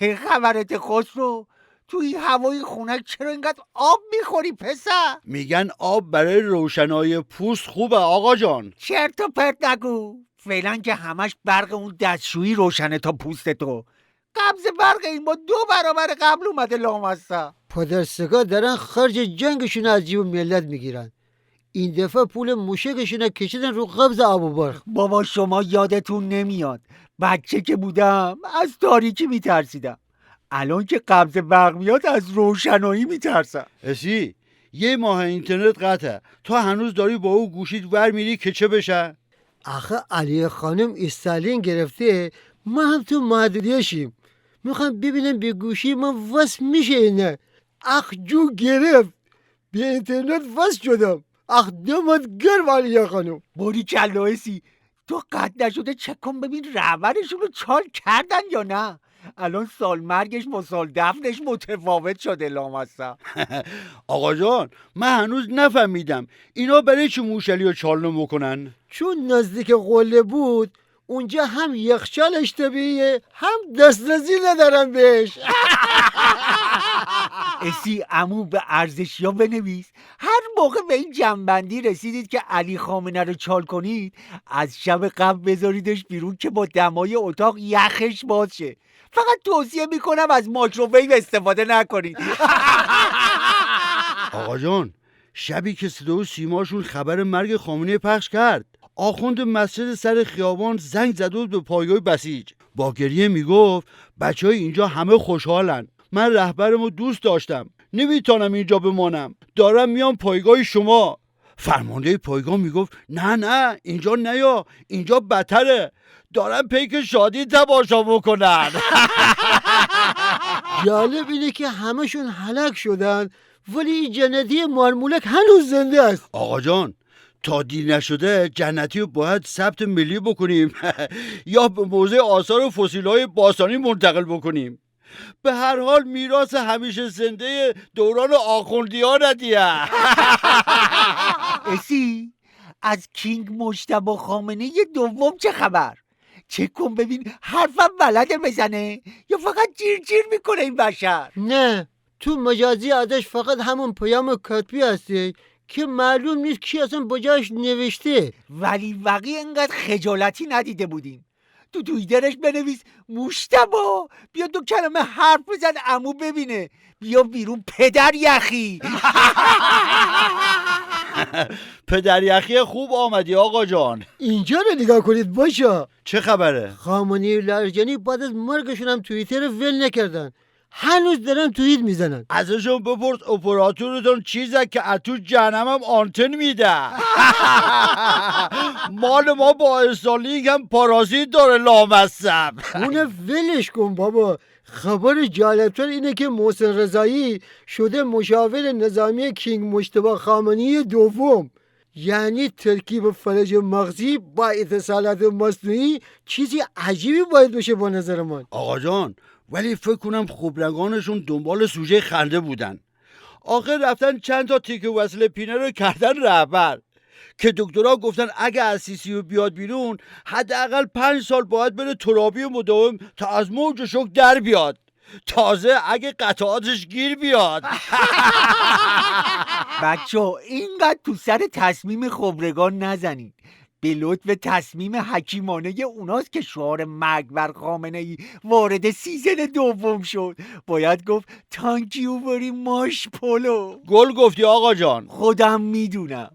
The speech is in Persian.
چه خبرت خسرو؟ تو این هوای خنک چرا اینقدر آب میخوری پسر؟ میگن آب برای روشنایی پوست خوبه آقا جان. چرت و پرت نگو. فعلا که همش برق اون دستشویی روشنه تا پوست تو. قبض برق این با 2 برابر قبل اومده لامصب. پدرسگا دارن خرج جنگشون از جیب ملت میگیرن. این دفعه پول موشکشون کشیدن رو قبض آب و برق. بابا شما یادتون نمیاد بچه که بودم از تاریکی میترسیدم. الان که قبض برق میاد از روشنایی میترسم. اسی یه ماه اینترنت قطعه، تو هنوز داری با او گوشیت ور میری که چه بشه؟ آخه علی خانم استالین گرفته، ما هم تو محدودیشیم. میخوام ببینم به گوشی ما وصل میشه نه. اخ جو گرفت، به اینترنت وصل شدم. اخ دمت گرم علی خانم. باری کلایسی تو قد نشده چک کن ببین رهبرشون رو چال کردن یا نه. الان سال مرگش با سال دفنش متفاوت شده لامصب. آقا جان من هنوز نفهمیدم اینا برای چه موشلی و چال میکنن؟ چون نزدیک قله بود اونجا هم یخچال اشتباهیه هم دسترسی ندارم بهش. اسی عمو به ارزشیا بنویس. هر موقع به این جنبندی رسیدید که علی خامنه رو چال کنید از شب قبل بذاریدش بیرون که با دمای اتاق یخش باز شه. فقط توصیه میکنم از مایکروویو استفاده نکنید. آقا جان شبی که صدا و سیماشون خبر مرگ خامنه پخش کرد، آخوند مسجد سر خیابان زنگ زد بود به پایگاه بسیج. با گریه میگفت بچهای اینجا همه خوشحالن، من رهبرمو دوست داشتم، نمیتونم اینجا بمانم، دارم میام پایگاه شما. فرمانده پایگاه میگفت نه اینجا نیا، اینجا بدتره، دارن پیک شادی تماشا بکنن. جالب اینه که همشون هلاک شدن ولی این جنتی مارمولک هنوز زنده است. آقا جان تا دیر نشده جنتی رو باید ثبت ملی بکنیم یا به موزه آثار فسیل‌های باستانی منتقل بکنیم. به هر حال میراث همیشه زنده دوران آخوندیان دیه. اسی از کینگ مجتبی خامنه دوم چه خبر؟ چک کن ببین حرفم بلده بزنه یا فقط جیر میکنه این بشر؟ نه تو مجازی ازش فقط همون پیام کتبی هستی که معلوم نیست کی اصلا بجاش نوشته. ولی وقی انقدر خجالتی ندیده بودیم. تو توییترش بنویس مجتبی بیا 2 کلمه حرف بزن عمو ببینه، بیا بیرون پدر یخی. پدر یخی خوب آمدی آقا جان. اینجا رو نگاه کنید باشا. چه خبره؟ خامنه‌ای لرجانی بعد از مرگشون هم توییتر ول نکردن، هنوز دارن توییت میزنن. ازشون بپرس اپراتورتون چیزه که اتو جهنمم آنتن میده. مال ما با استارلینک هم پارازیت داره لامصب. اونه ولش کن بابا. خبر جالبتر اینه که محسن رضایی شده مشاور نظامی کینگ مجتبی خامنه‌ای دوم. یعنی ترکیب فلج مغزی با اتصالات مصنوعی چیزی عجیبی باید بشه با نظر من. آقا جان ولی فکر کنم خوبرگانشون دنبال سوژه خنده بودن. آخر رفتن چند تا تیکه وصل پینه رو کردن رهبر که دکترها گفتن اگه از CCU بیاد بیرون حداقل 5 سال باید بره ترابی مداوم تا از موج شوک در بیاد، تازه اگه قطعاتش گیر بیاد. بچه اینقدر تو سر تصمیم خبرگان نزنید. به لطف تصمیم حکیمانه اوناست که شعار مرگ بر خامنه ای وارد سیزن دوم شد. باید گفت تانکیو بری ماش پولو. گل گفتی آقا جان. خودم میدونم.